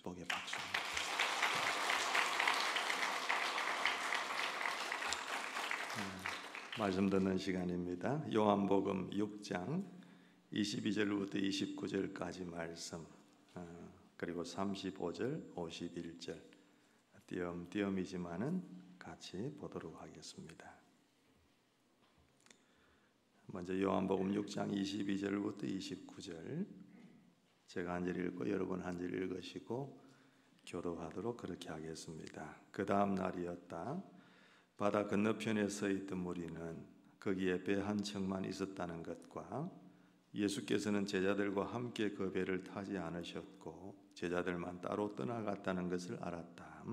축복의 박수. 말씀 듣는 시간입니다. 요한복음 6장 22절부터 29절까지 말씀, 그리고 35절, 51절 띄엄띄엄이지만은 같이 보도록 하겠습니다. 먼저 요한복음 6장 22절부터 29절 제가 한 절 읽고 여러분 한 절 읽으시고 교도하도록 그렇게 하겠습니다. 그 다음 날이었다. 바다 건너편에 서 있던 무리는 거기에 배 한 척만 있었다는 것과 예수께서는 제자들과 함께 그 배를 타지 않으셨고 제자들만 따로 떠나갔다는 것을 알았다.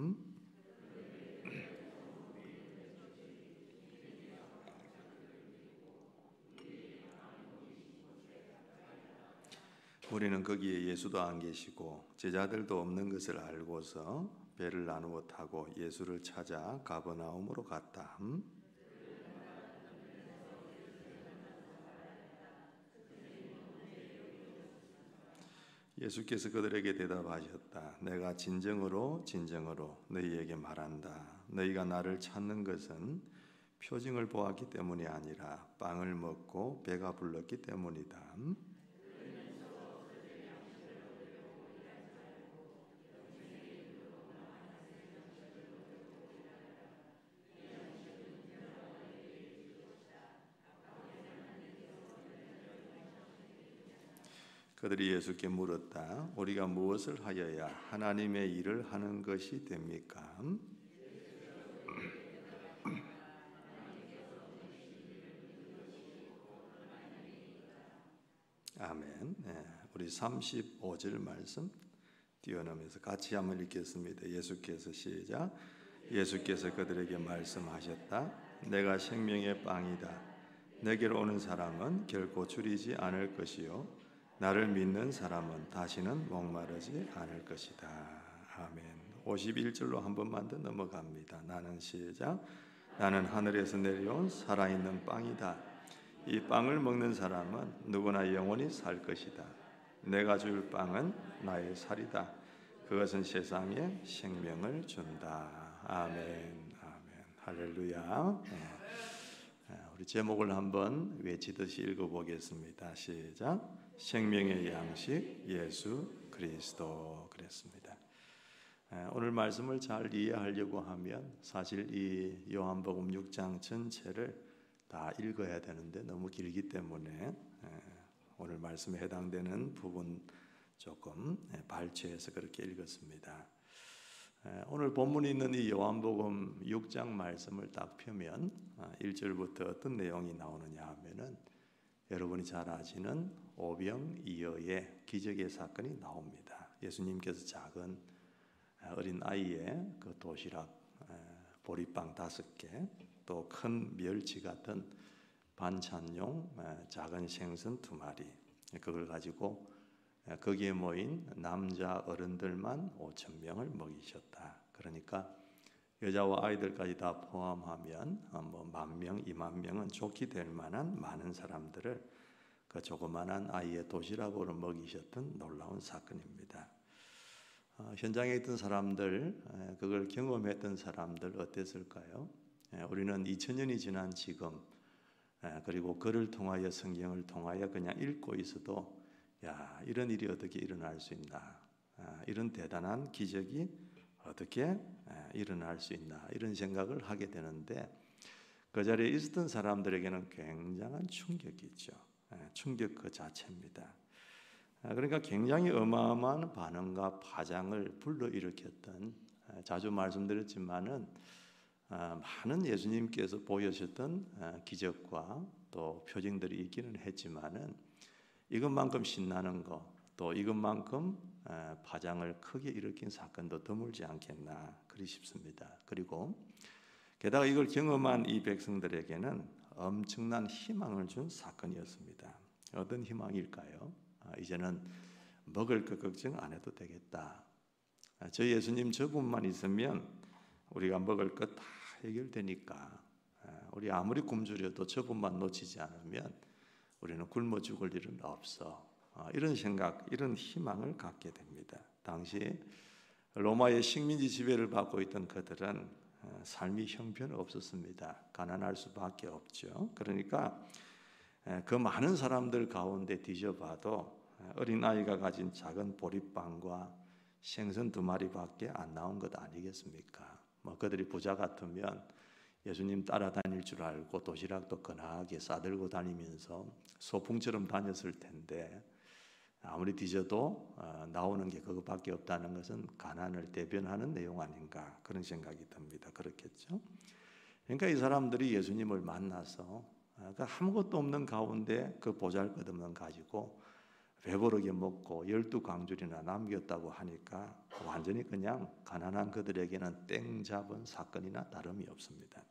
우리는 거기에 예수도 안 계시고 제자들도 없는 것을 알고서 배를 나누어 타고 예수를 찾아 가버나움으로 갔다. 예수께서 그들에게 대답하셨다. 내가 진정으로 너희에게 말한다. 너희가 나를 찾는 것은 표징을 보았기 때문이 아니라 빵을 먹고 배가 불렀기 때문이다. 그들이 예수께 물었다. 우리가 무엇을 하여야 하나님의 일을 하는 것이 됩니까? 아멘. 우리 35절 말씀 띄어넣으면서 같이 한번 읽겠습니다. 예수께서 시작. 예수께서 그들에게 말씀하셨다. 내가 생명의 빵이다. 내게로 오는 사람은 결코 줄이지 않을 것이요 나를 믿는 사람은 다시는 목마르지 않을 것이다. 아멘. 51절로 한 번만 더 넘어갑니다. 나는 시작. 나는 하늘에서 내려온 살아있는 빵이다. 이 빵을 먹는 사람은 누구나 영원히 살 것이다. 내가 줄 빵은 나의 살이다. 그것은 세상에 생명을 준다. 아멘. 아멘. 할렐루야. 우리 제목을 한번 외치듯이 읽어보겠습니다. 시작. 생명의 양식 예수 그리스도. 그랬습니다. 오늘 말씀을 잘 이해하려고 하면 사실 이 요한복음 6장 전체를 다 읽어야 되는데 너무 길기 때문에 오늘 말씀에 해당되는 부분 조금 발췌해서 그렇게 읽었습니다. 오늘 본문에 있는 이 요한복음 6장 말씀을 딱 펴면 1절부터 어떤 내용이 나오느냐 하면은 여러분이 잘 아시는 오병이어의 기적의 사건이 나옵니다. 예수님께서 작은 어린 아이의 그 도시락 보리빵 5개 또 큰 멸치 같은 반찬용 작은 생선 2마리 그걸 가지고 거기에 모인 남자 어른들만 5,000명을 먹이셨다. 그러니까 여자와 아이들까지 다 포함하면 뭐 10,000명, 20,000명은 좋게 될 만한 많은 사람들을 그 조그만한 아이의 도시락으로 먹이셨던 놀라운 사건입니다. 현장에 있던 사람들, 그걸 경험했던 사람들 어땠을까요? 우리는 2000년이 지난 지금 그리고 그를 통하여 성경을 통하여 그냥 읽고 있어도 야, 이런 일이 어떻게 일어날 수 있나? 이런 대단한 기적이 어떻게 일어날 수 있나? 이런 생각을 하게 되는데 그 자리에 있었던 사람들에게는 굉장한 충격이죠. 충격 그 자체입니다. 그러니까 굉장히 어마어마한 반응과 파장을 불러일으켰던 자주 말씀드렸지만은 많은 예수님께서 보여주셨던 기적과 또 표징들이 있기는 했지만은 이것만큼 신나는 거 또 이것만큼 파장을 크게 일으킨 사건도 드물지 않겠나 그리 싶습니다. 그리고 게다가 이걸 경험한 이 백성들에게는 엄청난 희망을 준 사건이었습니다. 어떤 희망일까요? 이제는 먹을 것 걱정 안 해도 되겠다. 저 예수님 저분만 있으면 우리가 먹을 것 다 해결되니까 우리 아무리 굶주려도 저분만 놓치지 않으면 우리는 굶어 죽을 일은 없어. 이런 생각, 이런 희망을 갖게 됩니다. 당시 로마의 식민지 지배를 받고 있던 그들은 삶이 형편없었습니다. 가난할 수밖에 없죠. 그러니까 그 많은 사람들 가운데 뒤져봐도 어린아이가 가진 작은 보리빵과 생선 2마리밖에 안 나온 것 아니겠습니까? 그들이 부자 같으면 예수님 따라다닐 줄 알고 도시락도 거나하게 싸들고 다니면서 소풍처럼 다녔을 텐데, 아무리 뒤져도 나오는 게 그것밖에 없다는 것은 가난을 대변하는 내용 아닌가, 그런 생각이 듭니다. 그렇겠죠? 그러니까 이 사람들이 예수님을 만나서 아무것도 없는 가운데 그 보잘것없는 가지고 배부르게 먹고 12광줄이나 남겼다고 하니까 완전히 그냥 가난한 그들에게는 땡 잡은 사건이나 다름이 없습니다.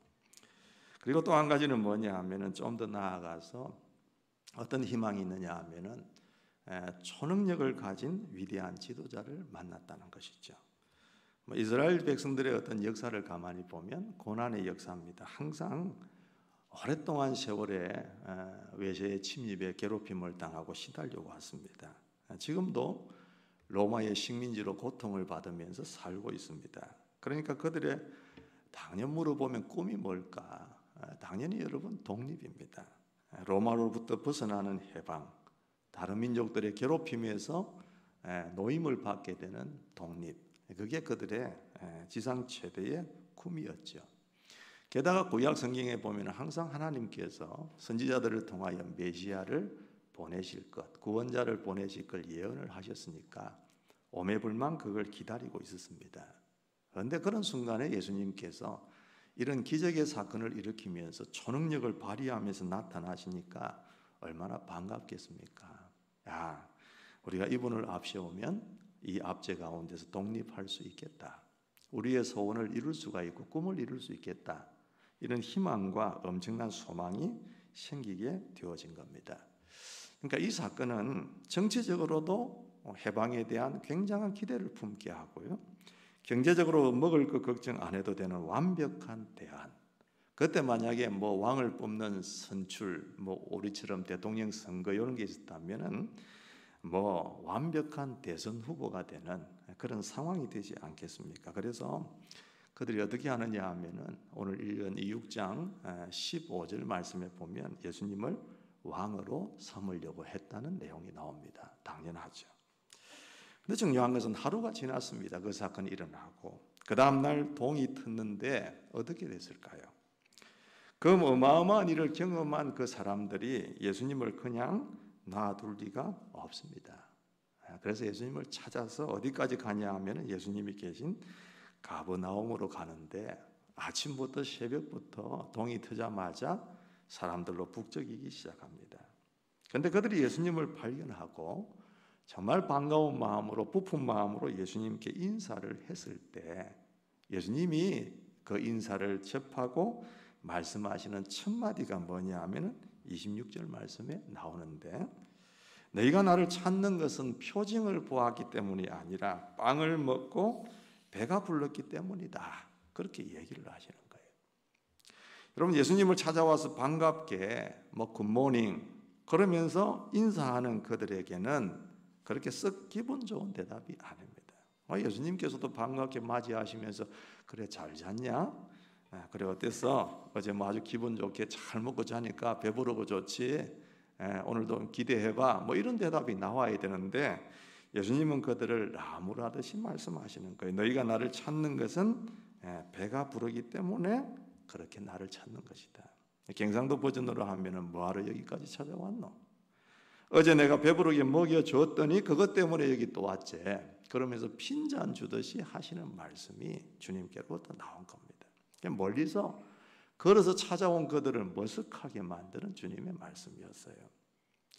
그리고 또 한 가지는 뭐냐 하면은, 좀 더 나아가서 어떤 희망이 있느냐 하면은 초능력을 가진 위대한 지도자를 만났다는 것이죠. 이스라엘 백성들의 어떤 역사를 가만히 보면 고난의 역사입니다. 항상 오랫동안 세월에 외세의 침입에 괴롭힘을 당하고 시달려고 왔습니다. 지금도 로마의 식민지로 고통을 받으면서 살고 있습니다. 그러니까 그들의 당연 물어보면 꿈이 뭘까? 당연히 여러분 독립입니다. 로마로부터 벗어나는 해방, 다른 민족들의 괴롭힘에서 노임을 받게 되는 독립, 그게 그들의 지상 최대의 꿈이었죠. 게다가 구약 성경에 보면 항상 하나님께서 선지자들을 통하여 메시아를 보내실 것, 구원자를 보내실 걸 예언을 하셨으니까 오매불망 그걸 기다리고 있었습니다. 그런데 그런 순간에 예수님께서 이런 기적의 사건을 일으키면서 초능력을 발휘하면서 나타나시니까 얼마나 반갑겠습니까? 야, 우리가 이분을 앞세우면 이 압제 가운데서 독립할 수 있겠다. 우리의 소원을 이룰 수가 있고 꿈을 이룰 수 있겠다. 이런 희망과 엄청난 소망이 생기게 되어진 겁니다. 그러니까 이 사건은 정치적으로도 해방에 대한 굉장한 기대를 품게 하고요, 경제적으로 먹을 것 걱정 안 해도 되는 완벽한 대안. 그때 만약에 왕을 뽑는 선출, 우리처럼 대통령 선거 이런 게 있었다면은 완벽한 대선 후보가 되는 그런 상황이 되지 않겠습니까? 그래서 그들이 어떻게 하느냐 하면은 오늘 읽은 이 6장 15절 말씀에 보면 예수님을 왕으로 삼으려고 했다는 내용이 나옵니다. 당연하죠. 근데 중요한 것은 하루가 지났습니다. 그 사건이 일어나고 그 다음날 동이 텄는데 어떻게 됐을까요? 그 어마어마한 일을 경험한 그 사람들이 예수님을 그냥 놔둘 리가 없습니다. 그래서 예수님을 찾아서 어디까지 가냐 하면 예수님이 계신 가버나움으로 가는데, 아침부터 새벽부터 동이 트자마자 사람들로 북적이기 시작합니다. 그런데 그들이 예수님을 발견하고 정말 반가운 마음으로, 부푼 마음으로 예수님께 인사를 했을 때 예수님이 그 인사를 접하고 말씀하시는 첫 마디가 뭐냐 하면 26절 말씀에 나오는데, 너희가 나를 찾는 것은 표징을 보았기 때문이 아니라 빵을 먹고 배가 불렀기 때문이다. 그렇게 얘기를 하시는 거예요. 여러분, 예수님을 찾아와서 반갑게 굿모닝 그러면서 인사하는 그들에게는 그렇게 썩 기분 좋은 대답이 아닙니다. 예수님께서도 반갑게 맞이하시면서 그래 잘 잤냐? 그래 어땠어? 어제 아주 기분 좋게 잘 먹고 자니까 배부르고 좋지? 오늘도 기대해봐. 이런 대답이 나와야 되는데 예수님은 그들을 나무라듯이 말씀하시는 거예요. 너희가 나를 찾는 것은 배가 부르기 때문에 그렇게 나를 찾는 것이다. 경상도 버전으로 하면은 뭐하러 여기까지 찾아왔노? 어제 내가 배부르게 먹여줬더니 그것 때문에 여기 또 왔지. 그러면서 핀잔 주듯이 하시는 말씀이 주님께로부터 나온 겁니다. 멀리서 걸어서 찾아온 그들을 머쓱하게 만드는 주님의 말씀이었어요.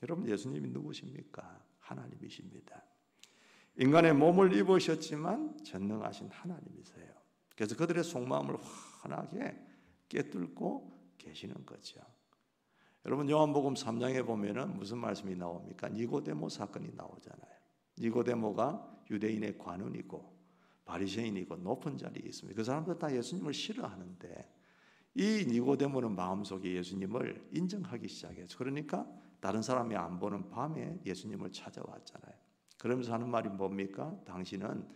여러분, 예수님이 누구십니까? 하나님이십니다. 인간의 몸을 입으셨지만 전능하신 하나님이세요. 그래서 그들의 속마음을 환하게 꿰뚫고 계시는 거죠. 여러분, 요한복음 3장에 보면은 무슨 말씀이 나옵니까? 니고데모 사건이 나오잖아요. 니고데모가 유대인의 관원이고 바리새인이고 높은 자리에 있습니다. 그 사람들 다 예수님을 싫어하는데 이 니고데모는 마음속에 예수님을 인정하기 시작했죠. 그러니까 다른 사람이 안 보는 밤에 예수님을 찾아왔잖아요. 그러면서 하는 말이 뭡니까? 당신은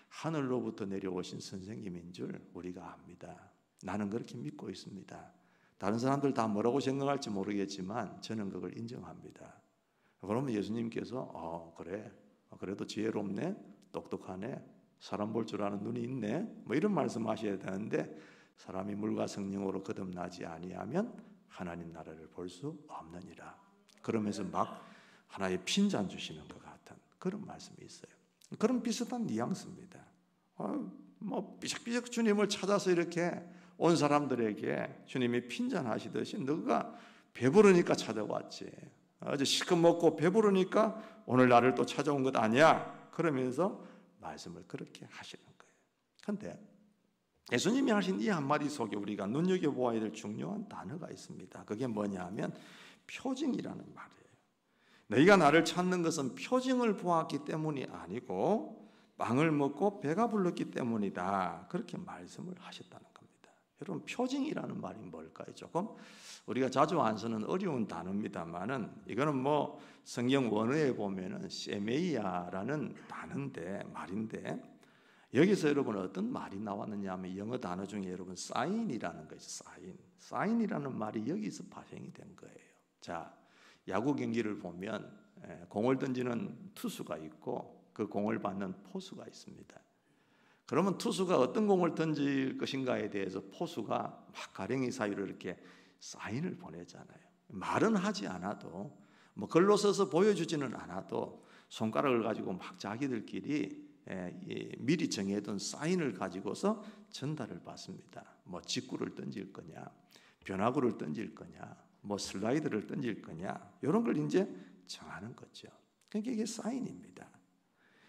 하늘로부터 내려오신 선생님인 줄 우리가 압니다. 나는 그렇게 믿고 있습니다. 다른 사람들 다 뭐라고 생각할지 모르겠지만 저는 그걸 인정합니다. 그러면 예수님께서 그래, 그래도 지혜롭네, 똑똑하네, 사람 볼 줄 아는 눈이 있네, 뭐 이런 말씀하셔야 되는데 사람이 물과 성령으로 거듭나지 아니하면 하나님 나라를 볼 수 없느니라. 그러면서 막 하나의 핀잔 주시는 것 같은 그런 말씀이 있어요. 그런 비슷한 뉘앙스입니다. 뭐 삐적삐적 주님을 찾아서 이렇게 온 사람들에게 주님이 핀잔하시듯이 너가 배부르니까 찾아왔지, 어제 실컷 먹고 배부르니까 오늘 나를 또 찾아온 것 아니야, 그러면서 말씀을 그렇게 하시는 거예요. 그런데 예수님이 하신 이 한마디 속에 우리가 눈여겨보아야 될 중요한 단어가 있습니다. 그게 뭐냐 하면 표징이라는 말이에요. 너희가 나를 찾는 것은 표징을 보았기 때문이 아니고 빵을 먹고 배가 불렀기 때문이다, 그렇게 말씀을 하셨다는 겁니다. 여러분, 표징이라는 말이 뭘까요? 조금 우리가 자주 안 쓰는 어려운 단어입니다만은 이거는 뭐 성경 원어에 보면은 세메이아라는 단어인데, 말인데, 여기서 여러분 어떤 말이 나왔느냐 하면 영어 단어 중에 여러분 사인이라는 거 있어요. 사인이라는 말이 여기서 발생이 된 거예요. 자, 야구 경기를 보면 공을 던지는 투수가 있고 그 공을 받는 포수가 있습니다. 그러면 투수가 어떤 공을 던질 것인가에 대해서 포수가 막 가랭이 사이로 이렇게 사인을 보내잖아요. 말은 하지 않아도, 뭐 글로 써서 보여주지는 않아도 손가락을 가지고 막 자기들끼리 미리 정해둔 사인을 가지고서 전달을 받습니다. 뭐 직구를 던질 거냐, 변화구를 던질 거냐, 뭐 슬라이드를 던질 거냐, 이런 걸 이제 정하는 거죠. 그러니까 이게 사인입니다.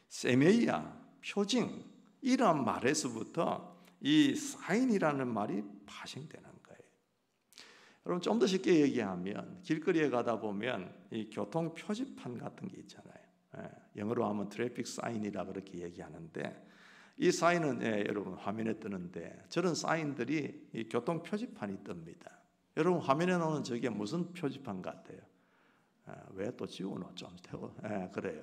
세메이아, 표징, 이런 말에서부터 이 사인이라는 말이 파생되는 거예요. 여러분, 좀 더 쉽게 얘기하면 길거리에 가다 보면 이 교통 표지판 같은 게 있잖아요. 영어로 하면 트래픽 사인이라 그렇게 얘기하는데, 이 사인은 여러분 화면에 뜨는데 저런 사인들이 이 교통 표지판이 뜹니다. 여러분, 화면에 나오는 저게 무슨 표지판 같아요? 왜 또 지우노? 좀 태워. 그래요.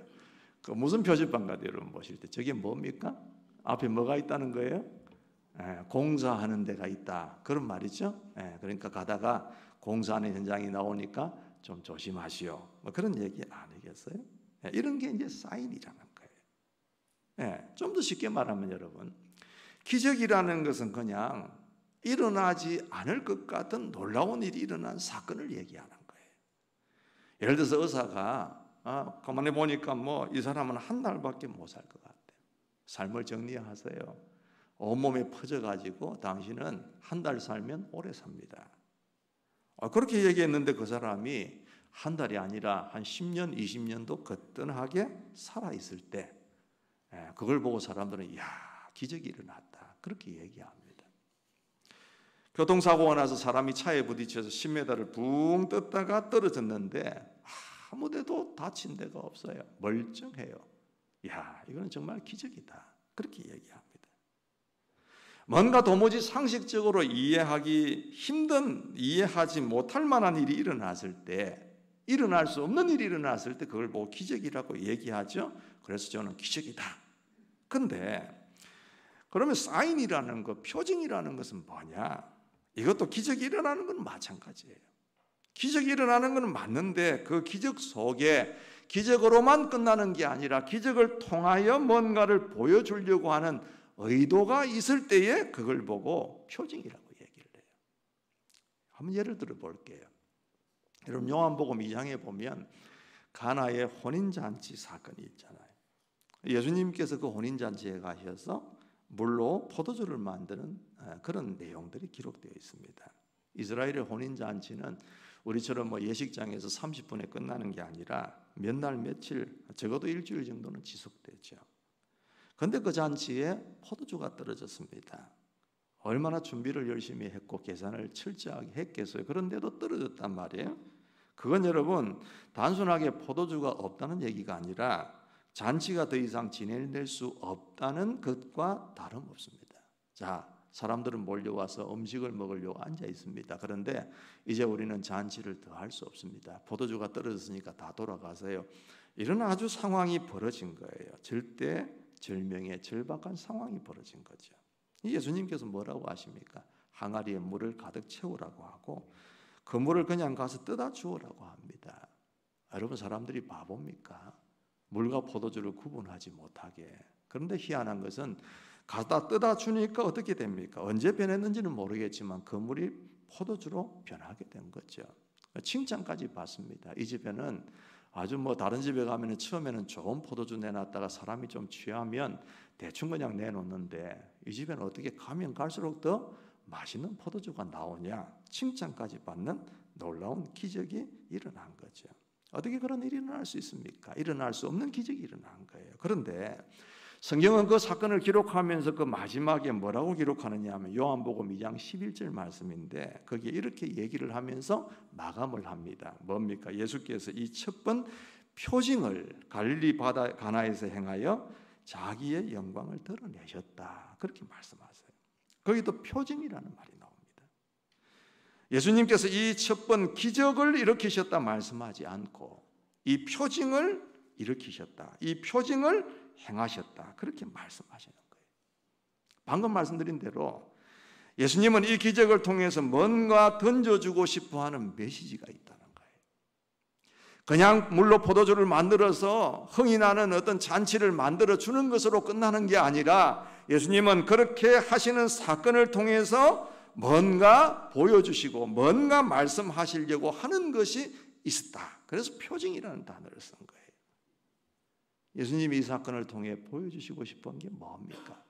그 무슨 표지판 같아요? 여러분 보실 때 저게 뭡니까? 앞에 뭐가 있다는 거예요? 공사하는 데가 있다, 그런 말이죠. 그러니까 가다가 공사하는 현장이 나오니까 좀 조심하시오, 뭐 그런 얘기 아니겠어요? 이런 게 이제 사인이라는 거예요. 좀 더 쉽게 말하면 여러분, 기적이라는 것은 그냥 일어나지 않을 것 같은 놀라운 일이 일어난 사건을 얘기하는 거예요. 예를 들어서 의사가 가만히 보니까 뭐 이 사람은 한 달밖에 못 살 것 같아요. 삶을 정리하세요. 온몸에 퍼져가지고 당신은 한 달 살면 오래 삽니다. 그렇게 얘기했는데 그 사람이 한 달이 아니라 한 10년, 20년도 거뜬하게 살아있을 때 그걸 보고 사람들은 이야, 기적이 일어났다, 그렇게 얘기합니다. 교통사고가 나서 사람이 차에 부딪혀서 10m를 붕 떴다가 떨어졌는데 아무데도 다친 데가 없어요. 멀쩡해요. 이야, 이거는 정말 기적이다, 그렇게 얘기합니다. 뭔가 도무지 상식적으로 이해하기 힘든, 이해하지 못할 만한 일이 일어났을 때, 일어날 수 없는 일이 일어났을 때 그걸 보고 기적이라고 얘기하죠. 그래서 저는 기적이다. 근데 그러면 사인이라는 것, 표징이라는 것은 뭐냐? 이것도 기적이 일어나는 건 마찬가지예요. 기적이 일어나는 건 맞는데 그 기적 속에 기적으로만 끝나는 게 아니라 기적을 통하여 뭔가를 보여주려고 하는 의도가 있을 때에 그걸 보고 표징이라고 얘기를 해요. 한번 예를 들어 볼게요. 여러분, 요한복음 2장에 보면 가나의 혼인잔치 사건이 있잖아요. 예수님께서 그 혼인잔치에 가셔서 물로 포도주를 만드는 그런 내용들이 기록되어 있습니다. 이스라엘의 혼인잔치는 우리처럼 뭐 예식장에서 30분에 끝나는 게 아니라 몇 날 며칠, 적어도 일주일 정도는 지속되죠. 그런데 그 잔치에 포도주가 떨어졌습니다. 얼마나 준비를 열심히 했고 계산을 철저하게 했겠어요. 그런데도 떨어졌단 말이에요. 그건 여러분 단순하게 포도주가 없다는 얘기가 아니라 잔치가 더 이상 진행될 수 없다는 것과 다름없습니다. 자, 사람들은 몰려와서 음식을 먹으려고 앉아 있습니다. 그런데 이제 우리는 잔치를 더 할 수 없습니다. 포도주가 떨어졌으니까 다 돌아가세요. 이런 아주 상황이 벌어진 거예요. 절대 절명의 절박한 상황이 벌어진 거죠. 예수님께서 뭐라고 하십니까? 항아리에 물을 가득 채우라고 하고 그 물을 그냥 가서 떠다 주오라고 합니다. 여러분, 사람들이 바보입니까? 물과 포도주를 구분하지 못하게. 그런데 희한한 것은 가다 떠다 주니까 어떻게 됩니까? 언제 변했는지는 모르겠지만 그 물이 포도주로 변하게 된 거죠. 칭찬까지 받습니다. 이 집에는 아주 다른 집에 가면 처음에는 좋은 포도주 내놨다가 사람이 좀 취하면 대충 그냥 내놓는데 이 집에는 어떻게 가면 갈수록 더 맛있는 포도주가 나오냐, 칭찬까지 받는 놀라운 기적이 일어난 거죠. 어떻게 그런 일이 일어날 수 있습니까? 일어날 수 없는 기적이 일어난 거예요. 그런데 성경은 그 사건을 기록하면서 그 마지막에 뭐라고 기록하느냐 하면 요한복음 2장 11절 말씀인데 거기에 이렇게 얘기를 하면서 마감을 합니다. 뭡니까? 예수께서 이 첫 번 표징을 갈릴리 바다 가나에서 행하여 자기의 영광을 드러내셨다. 그렇게 말씀하세요. 거기도 표징이라는 말이 나옵니다. 예수님께서 이 첫 번 기적을 일으키셨다 말씀하지 않고 이 표징을 일으키셨다, 이 표징을 행하셨다, 그렇게 말씀하시는 거예요. 방금 말씀드린 대로 예수님은 이 기적을 통해서 뭔가 던져주고 싶어하는 메시지가 있다는 거예요. 그냥 물로 포도주를 만들어서 흥이 나는 어떤 잔치를 만들어주는 것으로 끝나는 게 아니라 예수님은 그렇게 하시는 사건을 통해서 뭔가 보여주시고 뭔가 말씀하시려고 하는 것이 있었다. 그래서 표징이라는 단어를 쓴 거예요. 예수님이 이 사건을 통해 보여주시고 싶은 게 뭡니까?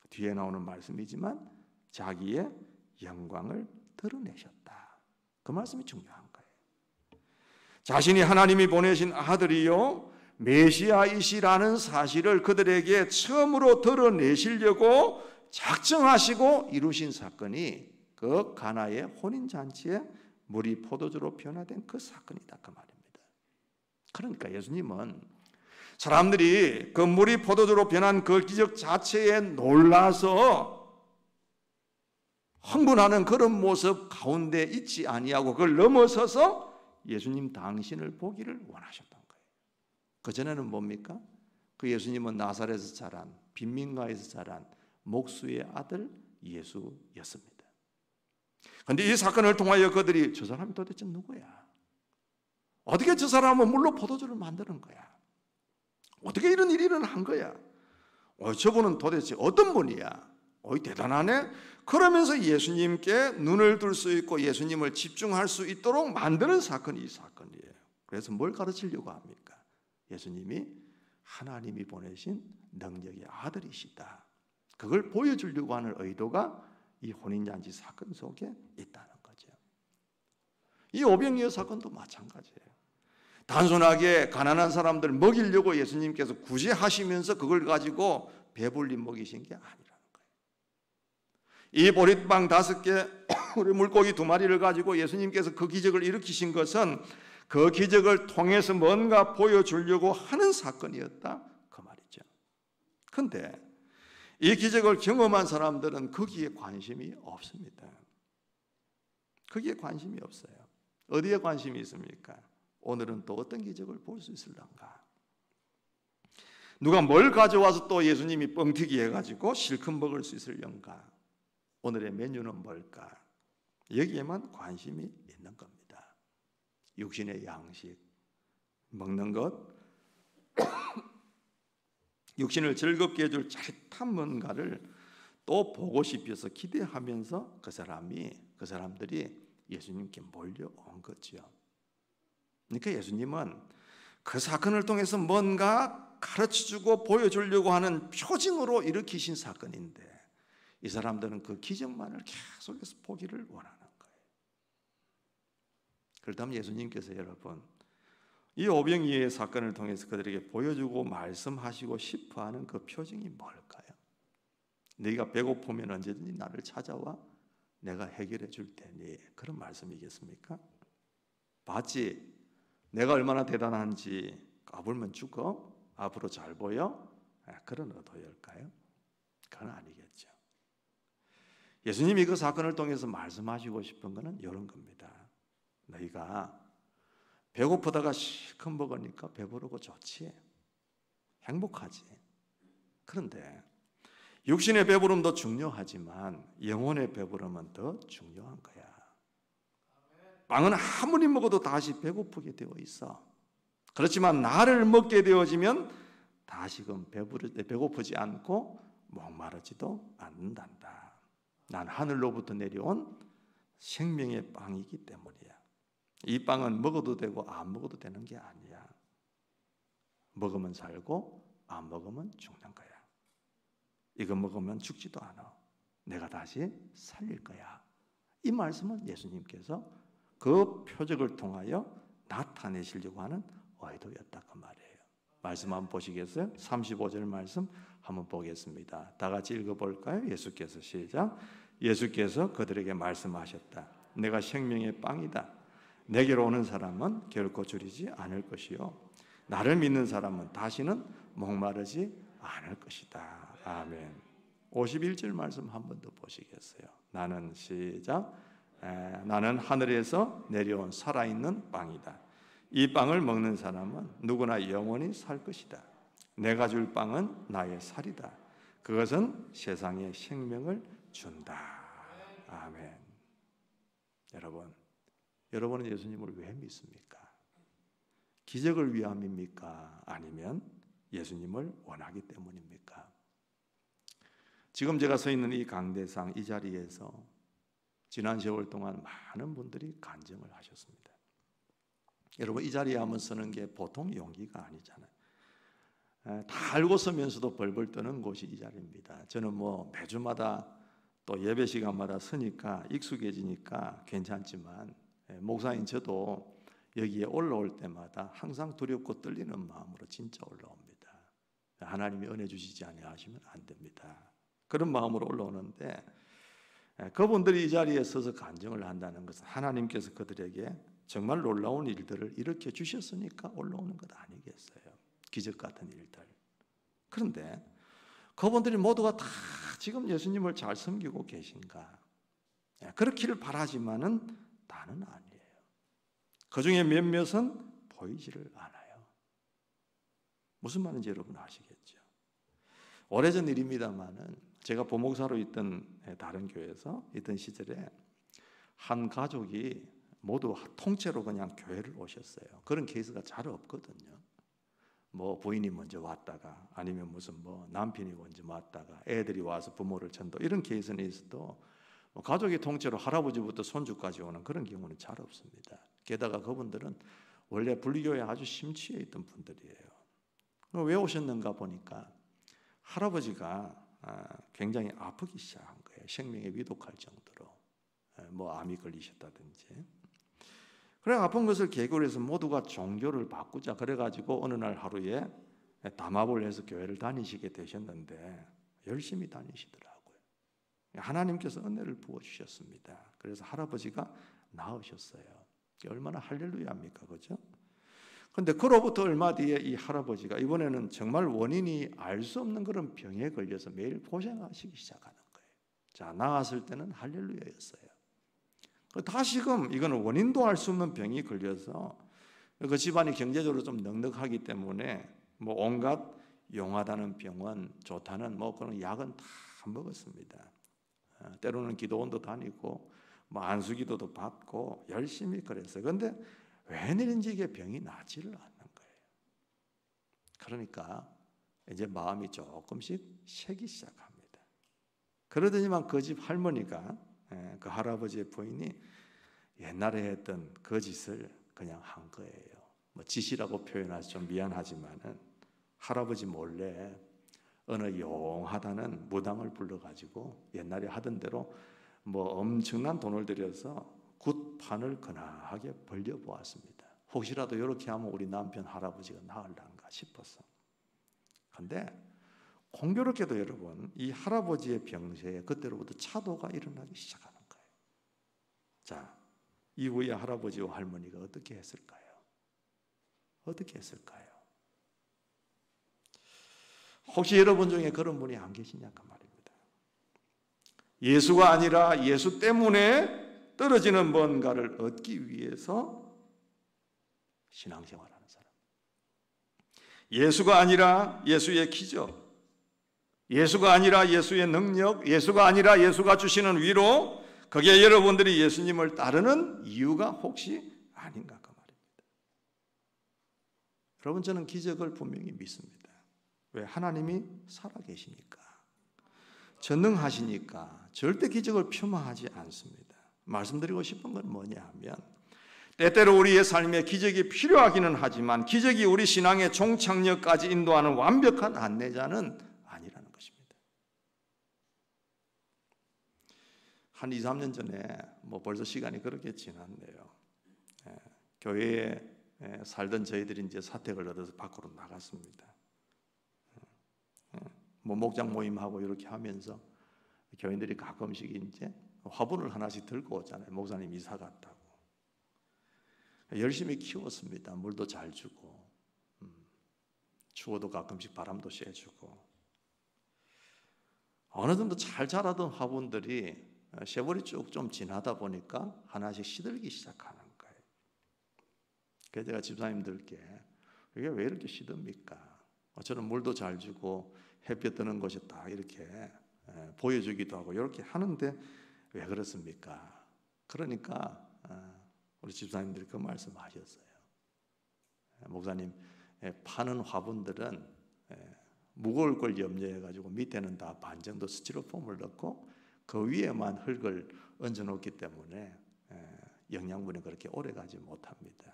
뒤에 나오는 말씀이지만 자기의 영광을 드러내셨다. 그 말씀이 중요한 거예요. 자신이 하나님이 보내신 아들이요 메시아이시라는 사실을 그들에게 처음으로 드러내시려고 작정하시고 이루신 사건이 그 가나의 혼인잔치에 물이 포도주로 변화된 그 사건이다, 그 말입니다. 그러니까 예수님은 사람들이 그 물이 포도주로 변한 그 기적 자체에 놀라서 흥분하는 그런 모습 가운데 있지 아니하고 그걸 넘어서서 예수님 당신을 보기를 원하셨던 거예요. 그전에는 뭡니까? 그 예수님은 나사렛에서 자란, 빈민가에서 자란 목수의 아들 예수였습니다. 그런데 이 사건을 통하여 그들이 저 사람이 도대체 누구야? 어떻게 저 사람은 물로 포도주를 만드는 거야? 어떻게 이런 일이 일어난 거야? 저분은 도대체 어떤 분이야? 대단하네? 그러면서 예수님께 눈을 둘 수 있고 예수님을 집중할 수 있도록 만드는 사건이 이 사건이에요. 그래서 뭘 가르치려고 합니까? 예수님이 하나님이 보내신 능력의 아들이시다. 그걸 보여주려고 하는 의도가 이 혼인잔치 사건 속에 있다는 거죠. 이 오병이어 사건도 마찬가지예요. 단순하게 가난한 사람들 먹이려고 예수님께서 굳이 하시면서 그걸 가지고 배불리 먹이신 게 아니라는 거예요. 이 보릿빵 5개, 물고기 2마리를 가지고 예수님께서 그 기적을 일으키신 것은 그 기적을 통해서 뭔가 보여주려고 하는 사건이었다, 그 말이죠. 그런데 이 기적을 경험한 사람들은 거기에 관심이 없습니다. 거기에 관심이 없어요. 어디에 관심이 있습니까? 오늘은 또 어떤 기적을 볼 수 있을런가? 누가 뭘 가져와서 또 예수님이 뻥튀기 해가지고 실컷 먹을 수 있을런가? 오늘의 메뉴는 뭘까? 여기에만 관심이 있는 겁니다. 육신의 양식, 먹는 것, 육신을 즐겁게 해줄 짜릿한 뭔가를 또 보고 싶어서 기대하면서 그 사람들이 예수님께 몰려온 거죠. 그러니까 예수님은 그 사건을 통해서 뭔가 가르쳐주고 보여주려고 하는 표징으로 일으키신 사건인데 이 사람들은 그 기적만을 계속해서 보기를 원하는 거예요. 그렇다면 예수님께서 여러분 이 오병이어의 사건을 통해서 그들에게 보여주고 말씀하시고 싶어하는 그 표징이 뭘까요? 네가 배고프면 언제든지 나를 찾아와 내가 해결해 줄 테니, 그런 말씀이겠습니까? 봤지? 내가 얼마나 대단한지 까불면 죽어? 앞으로 잘 보여? 그런 의도일까요? 그건 아니겠죠. 예수님이 그 사건을 통해서 말씀하시고 싶은 것은 이런 겁니다. 너희가 배고프다가 실컷 먹으니까 배부르고 좋지? 행복하지? 그런데 육신의 배부름도 중요하지만 영혼의 배부름은 더 중요한 거야. 빵은 아무리 먹어도 다시 배고프게 되어 있어. 그렇지만 나를 먹게 되어지면 다시금 배고프지 않고 목마르지도 않는단다. 난 하늘로부터 내려온 생명의 빵이기 때문이야. 이 빵은 먹어도 되고 안 먹어도 되는 게 아니야. 먹으면 살고 안 먹으면 죽는 거야. 이거 먹으면 죽지도 않아. 내가 다시 살릴 거야. 이 말씀은 예수님께서 그 표적을 통하여 나타내시려고 하는 의도였다 그 말이에요. 말씀 한번 보시겠어요? 35절 말씀 한번 보겠습니다. 다 같이 읽어볼까요? 예수께서 시작. 예수께서 그들에게 말씀하셨다. 내가 생명의 빵이다. 내게로 오는 사람은 결코 줄이지 않을 것이요 나를 믿는 사람은 다시는 목마르지 않을 것이다. 아멘. 51절 말씀 한 번 더 보시겠어요? 나는 시작. 나는 하늘에서 내려온 살아있는 빵이다. 이 빵을 먹는 사람은 누구나 영원히 살 것이다. 내가 줄 빵은 나의 살이다. 그것은 세상에 생명을 준다. 아멘. 여러분은 예수님을 왜 믿습니까? 기적을 위함입니까? 아니면 예수님을 원하기 때문입니까? 지금 제가 서 있는 이 강대상 이 자리에서 지난 세월 동안 많은 분들이 간증을 하셨습니다. 여러분 이 자리에 한번 서는 게 보통 용기가 아니잖아요. 다 알고 서면서도 벌벌 떠는 곳이 이 자리입니다. 저는 뭐 매주마다 또 예배 시간마다 서니까 익숙해지니까 괜찮지만 목사인 저도 여기에 올라올 때마다 항상 두렵고 떨리는 마음으로 진짜 올라옵니다. 하나님이 은혜 주시지 아니하시면 안 됩니다. 그런 마음으로 올라오는데 그분들이 이 자리에 서서 간증을 한다는 것은 하나님께서 그들에게 정말 놀라운 일들을 일으켜 주셨으니까 올라오는 것 아니겠어요? 기적 같은 일들. 그런데 그분들이 모두가 다 지금 예수님을 잘 섬기고 계신가? 그렇기를 바라지만은 다는 아니에요. 그 중에 몇몇은 보이지를 않아요. 무슨 말인지 여러분 아시겠죠? 오래전 일입니다만은 제가 부목사로 있던 다른 교회에서 있던 시절에 한 가족이 모두 통째로 그냥 교회를 오셨어요. 그런 케이스가 잘 없거든요. 뭐 부인이 먼저 왔다가 아니면 무슨 뭐 남편이 먼저 왔다가 애들이 와서 부모를 전도 이런 케이스는 있어도 뭐 가족이 통째로 할아버지부터 손주까지 오는 그런 경우는 잘 없습니다. 게다가 그분들은 원래 불교에 아주 심취해 있던 분들이에요. 왜 오셨는가 보니까 할아버지가 굉장히 아프기 시작한 거예요. 생명에 위독할 정도로 뭐 암이 걸리셨다든지. 그래 아픈 것을 계기로 해서 모두가 종교를 바꾸자 그래가지고 어느 날 하루에 담합을 해서 교회를 다니시게 되셨는데 열심히 다니시더라고요. 하나님께서 은혜를 부어주셨습니다. 그래서 할아버지가 나으셨어요. 얼마나 할렐루야입니까, 그죠? 그런데 그로부터 얼마 뒤에 이 할아버지가 이번에는 정말 원인이 알 수 없는 그런 병에 걸려서 매일 고생하시기 시작하는 거예요. 자, 나았을 때는 할렐루야였어요. 다시금 이거는 원인도 알 수 없는 병이 걸려서 그 집안이 경제적으로 좀 넉넉하기 때문에 뭐 온갖 용하다는 병원, 좋다는 뭐 그런 약은 다 먹었습니다. 때로는 기도원도 다니고 뭐 안수기도도 받고 열심히 그랬어요. 그런데 웬일인지 이게 병이 나지를 않는 거예요. 그러니까 이제 마음이 조금씩 새기 시작합니다. 그러더니만 그 집 할머니가 그 할아버지의 부인이 옛날에 했던 그 짓을 그냥 한 거예요. 뭐 짓이라고 표현하시 좀 미안하지만은 할아버지 몰래 어느 용하다는 무당을 불러가지고 옛날에 하던 대로 뭐 엄청난 돈을 들여서 굿판을 근하게 벌려보았습니다. 혹시라도 이렇게 하면 우리 남편 할아버지가 나을란가 싶어서. 그런데 공교롭게도 여러분 이 할아버지의 병세에 그때로부터 차도가 일어나기 시작하는 거예요. 자, 이후에 할아버지와 할머니가 어떻게 했을까요? 어떻게 했을까요? 혹시 여러분 중에 그런 분이 안 계시냐 그 말입니다. 예수가 아니라 예수 때문에 떨어지는 뭔가를 얻기 위해서 신앙생활하는 사람. 예수가 아니라 예수의 기적, 예수가 아니라 예수의 능력, 예수가 아니라 예수가 주시는 위로, 그게 여러분들이 예수님을 따르는 이유가 혹시 아닌가 그 말입니다. 여러분, 저는 기적을 분명히 믿습니다. 왜? 하나님이 살아계시니까, 전능하시니까 절대 기적을 폄하하지 않습니다. 말씀드리고 싶은 건 뭐냐 하면, 때때로 우리의 삶에 기적이 필요하기는 하지만 기적이 우리 신앙의 종착역까지 인도하는 완벽한 안내자는 아니라는 것입니다. 한 2, 3년 전에 벌써 시간이 그렇게 지났네요. 교회에 살던 저희들이 이제 사택을 얻어서 밖으로 나갔습니다. 목장 모임하고 이렇게 하면서 교인들이 가끔씩 이제 화분을 하나씩 들고 오잖아요. 목사님 이사 갔다고. 열심히 키웠습니다. 물도 잘 주고, 추워도 가끔씩 바람도 쐬주고. 어느 정도 잘 자라던 화분들이 세월이 쭉 좀 지나다 보니까 하나씩 시들기 시작하는 거예요. 그래서 제가 집사님들께 이게 왜 이렇게 시듭니까? 저는 물도 잘 주고 햇볕 드는 곳이 딱 이렇게 보여주기도 하고 이렇게 하는데 왜 그렇습니까? 그러니까 우리 집사님들이 그 말씀하셨어요. 목사님, 파는 화분들은 무거울 걸 염려해가지고 밑에는 다 반 정도 스티로폼을 넣고 그 위에만 흙을 얹어놓기 때문에 영양분이 그렇게 오래가지 못합니다.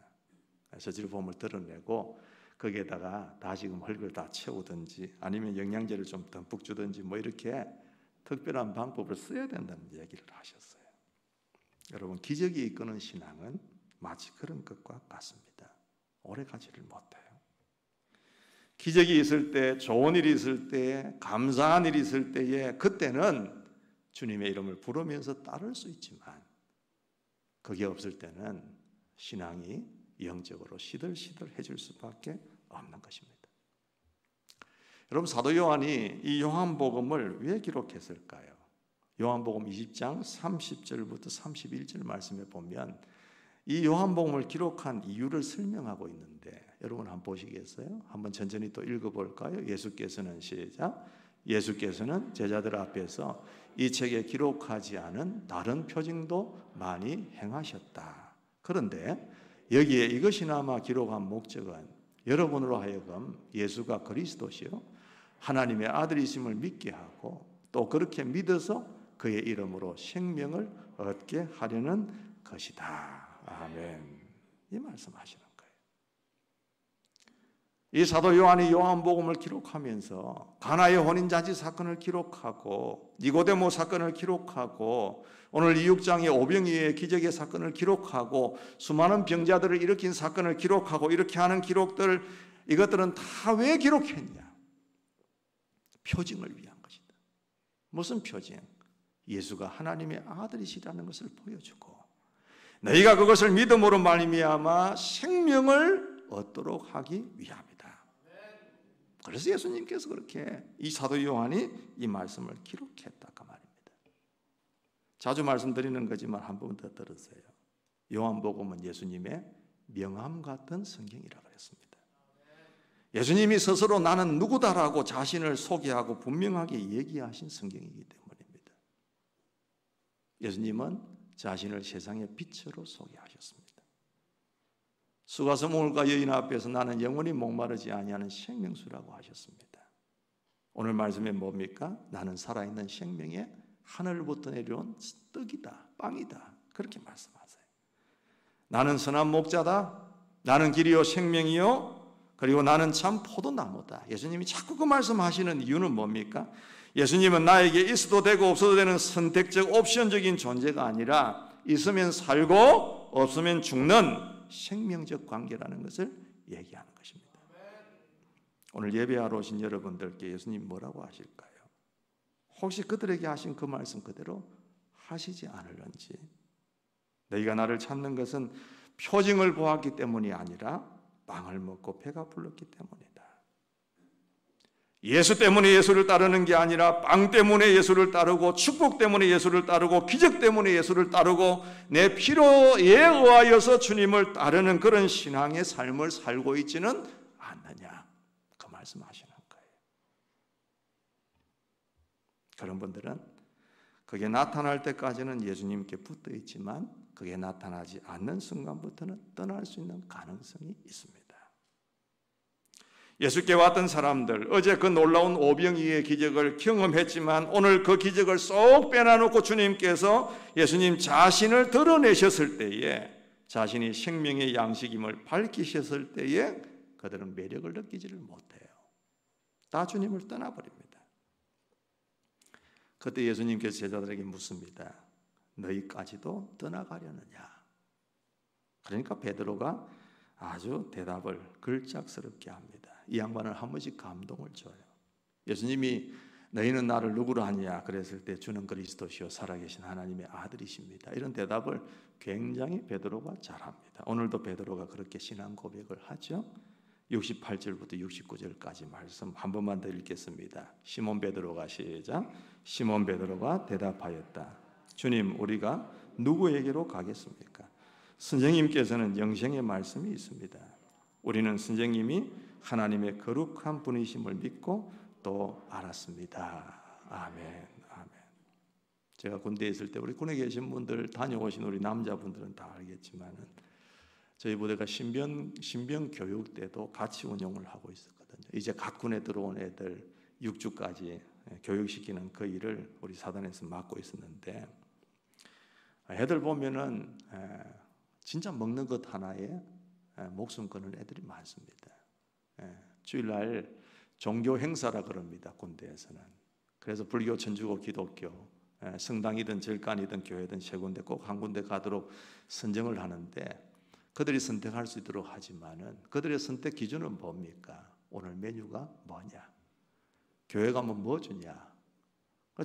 스티로폼을 드러내고 거기에다가 다시금 흙을 다 채우든지 아니면 영양제를 좀 듬뿍 주든지 이렇게 특별한 방법을 써야 된다는 얘기를 하셨어요. 여러분, 기적이 이끄는 신앙은 마치 그런 것과 같습니다. 오래가지를 못해요. 기적이 있을 때, 좋은 일이 있을 때, 감사한 일이 있을 때에 그때는 주님의 이름을 부르면서 따를 수 있지만 그게 없을 때는 신앙이 영적으로 시들시들해질 수밖에 없는 것입니다. 여러분, 사도 요한이 이 요한복음을 왜 기록했을까요? 요한복음 20장 30절부터 31절 말씀에 보면 이 요한복음을 기록한 이유를 설명하고 있는데 여러분 한번 보시겠어요? 한번 천천히 또 읽어볼까요? 예수께서는 시작. 예수께서는 제자들 앞에서 이 책에 기록하지 않은 다른 표징도 많이 행하셨다. 그런데 여기에 이것이나마 기록한 목적은 여러분으로 하여금 예수가 그리스도시요 하나님의 아들이심을 믿게 하고 또 그렇게 믿어서 그의 이름으로 생명을 얻게 하려는 것이다. 아멘. 이 말씀하시는 거예요. 이 사도 요한이 요한복음을 기록하면서 가나의 혼인잔치 사건을 기록하고 니고데모 사건을 기록하고 오늘 이 6장의 오병이어의 기적의 사건을 기록하고 수많은 병자들을 일으킨 사건을 기록하고 이렇게 하는 기록들, 이것들은 다 왜 기록했냐? 표징을 위한 것이다. 무슨 표징? 예수가 하나님의 아들이시라는 것을 보여주고 너희가 그것을 믿음으로 말미암아 생명을 얻도록 하기 위함이다. 그래서 예수님께서 그렇게 이 사도 요한이 이 말씀을 기록했다 그 말입니다. 자주 말씀드리는 거지만 한 번 더 들으세요. 요한복음은 예수님의 명함 같은 성경이라고 그랬습니다. 예수님이 스스로 나는 누구다라고 자신을 소개하고 분명하게 얘기하신 성경이기 때문입니다. 예수님은 자신을 세상의 빛으로 소개하셨습니다. 수가성물과 여인 앞에서 나는 영원히 목마르지 아니하는 생명수라고 하셨습니다. 오늘 말씀에 뭡니까? 나는 살아있는 생명의 하늘부터 내려온 떡이다, 빵이다. 그렇게 말씀하세요. 나는 선한 목자다. 나는 길이요 생명이요 그리고 나는 참 포도나무다. 예수님이 자꾸 그 말씀하시는 이유는 뭡니까? 예수님은 나에게 있어도 되고 없어도 되는 선택적 옵션적인 존재가 아니라 있으면 살고 없으면 죽는 생명적 관계라는 것을 얘기하는 것입니다. 오늘 예배하러 오신 여러분들께 예수님 뭐라고 하실까요? 혹시 그들에게 하신 그 말씀 그대로 하시지 않을런지. 너희가 나를 찾는 것은 표징을 보았기 때문이 아니라 빵을 먹고 배가 불렀기 때문이다. 예수 때문에 예수를 따르는 게 아니라 빵 때문에 예수를 따르고 축복 때문에 예수를 따르고 기적 때문에 예수를 따르고 내 필요에 의하여서 주님을 따르는 그런 신앙의 삶을 살고 있지는 않느냐. 그 말씀하시는 거예요. 그런 분들은 그게 나타날 때까지는 예수님께 붙어 있지만 그게 나타나지 않는 순간부터는 떠날 수 있는 가능성이 있습니다. 예수께 왔던 사람들, 어제 그 놀라운 오병이의 기적을 경험했지만 오늘 그 기적을 쏙 빼놔놓고 주님께서 예수님 자신을 드러내셨을 때에, 자신이 생명의 양식임을 밝히셨을 때에 그들은 매력을 느끼지를 못해요. 다 주님을 떠나버립니다. 그때 예수님께서 제자들에게 묻습니다. 너희까지도 떠나가려느냐? 그러니까 베드로가 아주 대답을 걸작스럽게 합니다. 이 양반은 한 번씩 감동을 줘요. 예수님이 너희는 나를 누구로 하냐 그랬을 때 주는 그리스도시요 살아계신 하나님의 아들이십니다. 이런 대답을 굉장히 베드로가 잘합니다. 오늘도 베드로가 그렇게 신앙 고백을 하죠. 68절부터 69절까지 말씀 한 번만 더 읽겠습니다. 시몬 베드로가 시작. 시몬 베드로가 대답하였다. 주님, 우리가 누구에게로 가겠습니까? 선생님께서는 영생의 말씀이 있습니다. 우리는 선생님이 하나님의 거룩한 분이심을 믿고 또 알았습니다. 아멘, 아멘. 제가 군대에 있을 때 우리 군에 계신 분들, 다녀오신 우리 남자분들은 다 알겠지만은 저희 부대가 신병 교육 때도 같이 운영을 하고 있었거든요. 이제 갓 군에 들어온 애들 6주까지 교육시키는 그 일을 우리 사단에서 맡고 있었는데, 애들 보면은 진짜 먹는 것 하나에 목숨 거는 애들이 많습니다. 주일날 종교 행사라 그럽니다, 군대에서는. 그래서 불교, 천주교, 기독교, 성당이든 절간이든 교회든 세 군데 꼭 한 군데 가도록 선정을 하는데, 그들이 선택할 수 있도록 하지만은 그들의 선택 기준은 뭡니까? 오늘 메뉴가 뭐냐? 교회 가면 뭐 주냐?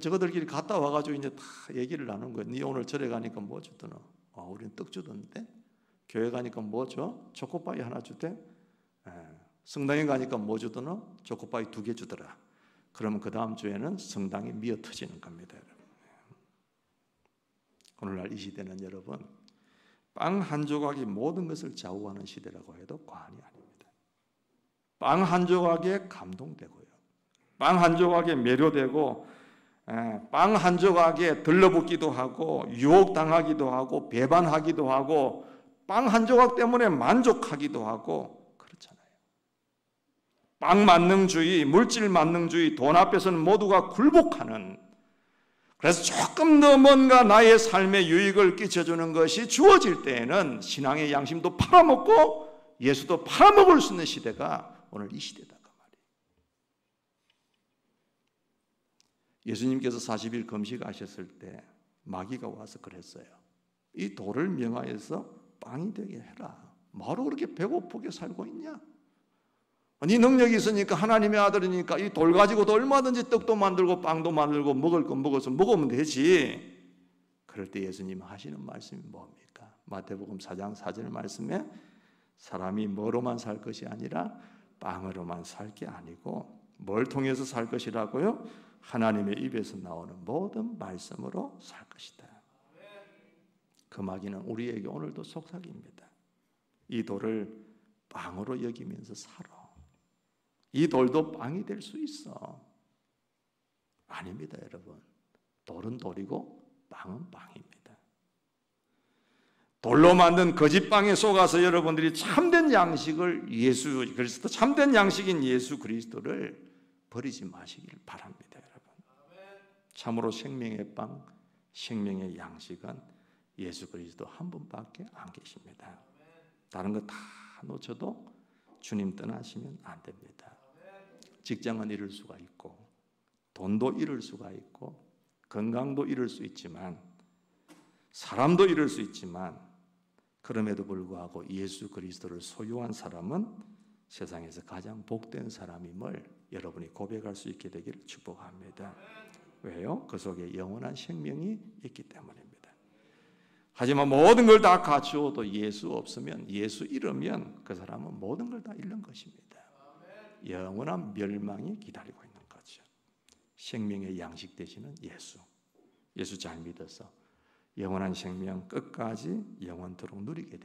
저거들끼리 갔다 와가지고 이제 다 얘기를 나눈 거예요. 네 오늘 절에 가니까 뭐 주더노? 우리는 떡 주던데? 교회 가니까 뭐 줘? 초코파이 하나 주대? 성당에 가니까 뭐 주더노? 초코파이 2개 주더라. 그러면 그 다음 주에는 성당이 미어 터지는 겁니다. 여러분. 오늘날 이 시대는 여러분, 빵 한 조각이 모든 것을 좌우하는 시대라고 해도 과언이 아닙니다. 빵 한 조각에 감동되고요, 빵 한 조각에 매료되고, 빵 한 조각에 들러붙기도 하고 유혹당하기도 하고 배반하기도 하고 빵 한 조각 때문에 만족하기도 하고 그렇잖아요. 빵 만능주의, 물질 만능주의, 돈 앞에서는 모두가 굴복하는, 그래서 조금 더 뭔가 나의 삶에 유익을 끼쳐주는 것이 주어질 때에는 신앙의 양심도 팔아먹고 예수도 팔아먹을 수 있는 시대가 오늘 이 시대다 그 말이에요. 예수님께서 40일 금식하셨을 때 마귀가 와서 그랬어요. 이 돌을 명하여서 빵이 되게 해라. 뭐로 그렇게 배고프게 살고 있냐? 네 능력이 있으니까, 하나님의 아들이니까 이 돌 가지고도 얼마든지 떡도 만들고 빵도 만들고 먹을 거 먹어서 먹으면 되지. 그럴 때 예수님 하시는 말씀이 뭡니까? 마태복음 4장 4절 말씀에 사람이 뭐로만 살 것이 아니라 빵으로만 살 게 아니고 뭘 통해서 살 것이라고요? 하나님의 입에서 나오는 모든 말씀으로 살 것이다. 그 마귀는 우리에게 오늘도 속삭입니다. 이 돌을 빵으로 여기면서 살아. 이 돌도 빵이 될 수 있어. 아닙니다, 여러분. 돌은 돌이고 빵은 빵입니다. 돌로 만든 거짓빵에 속아서 여러분들이 참된 양식을, 예수 그리스도, 참된 양식인 예수 그리스도를 버리지 마시길 바랍니다, 여러분. 참으로 생명의 빵, 생명의 양식은 예수 그리스도 한 분밖에 안 계십니다. 다른 거 다 놓쳐도 주님 떠나시면 안 됩니다. 직장은 잃을 수가 있고, 돈도 잃을 수가 있고, 건강도 잃을 수 있지만, 사람도 잃을 수 있지만, 그럼에도 불구하고 예수 그리스도를 소유한 사람은 세상에서 가장 복된 사람임을 여러분이 고백할 수 있게 되기를 축복합니다. 왜요? 그 속에 영원한 생명이 있기 때문입니다. 하지만 모든 걸 다 갖추어도 예수 없으면, 예수 잃으면 그 사람은 모든 걸 다 잃는 것입니다. 영원한 멸망이 기다리고 있는 거죠. 생명의 양식 되시는 예수, 예수 잘 믿어서 영원한 생명 끝까지 영원토록 누리게 되는